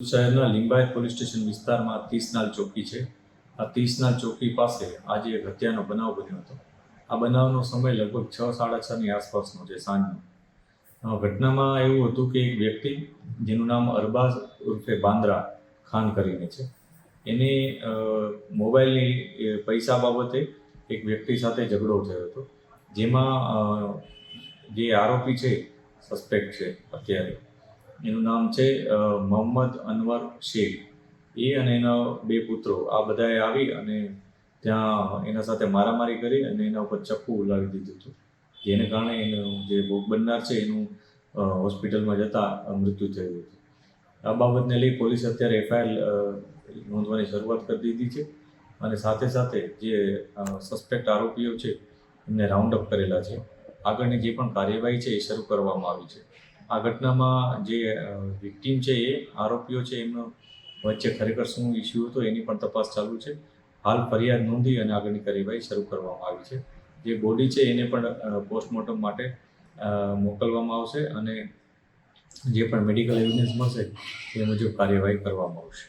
શહેરના Limbayat police station વિસ્તારમાં 30 નાલ ચોકી છે. આ 30 નાલ ચોકી પાસે આજે એક હત્યાનો બનાવ બન્યો હતો. આ બનાવનો સમય લગભગ 6:30 ની આસપાસનો છે, સાંજનો. ઘટનામાં એવું હતું કે એક વ્યક્તિ જેનું નામ અરબાઝ ઉર્ફે બાંદ્રા ખાન કરીને છે, એને મોબાઈલની પૈસા બાબતે એક વ્યક્તિ સાથે ઝઘડો થયો હતો, જેમાં જે આરોપી છે, સસ્પેક્ટ છે અત્યારે, એનું નામ છે મોહમ્મદ અનવર શેખ. એ અને એના બે પુત્રો આ બધાએ આવી અને ત્યાં એના સાથે મારામારી કરી અને એના ઉપર ચપ્પુ ઉલાવી દીધું હતું, જેને કારણે એનું જે ભોગ બનનાર છે એનું હોસ્પિટલમાં જતાં મૃત્યુ થયું હતું. આ બાબતને લઈ પોલીસ અત્યારે FIR નોંધવાની શરૂઆત કરી દીધી છે અને સાથે સાથે જે સસ્પેક્ટ આરોપીઓ છે એમને રાઉન્ડ અપ કરેલા છે. આગળની જે પણ કાર્યવાહી છે એ શરૂ કરવામાં આવી છે. આ ઘટનામાં જે વિક્ટીમ છે એ આરોપીઓ છે એમનો વચ્ચે ખરેખર શું ઇસ્યુ હતો એની પણ તપાસ ચાલુ છે. હાલ ફરિયાદ નોંધી અને આગળની કાર્યવાહી શરૂ કરવામાં આવી છે. જે બોડી છે એને પણ પોસ્ટમોર્ટમ માટે મોકલવામાં આવશે અને જે પણ મેડિકલ એવિડન્સ મળશે એ મુજબ કાર્યવાહી કરવામાં આવશે.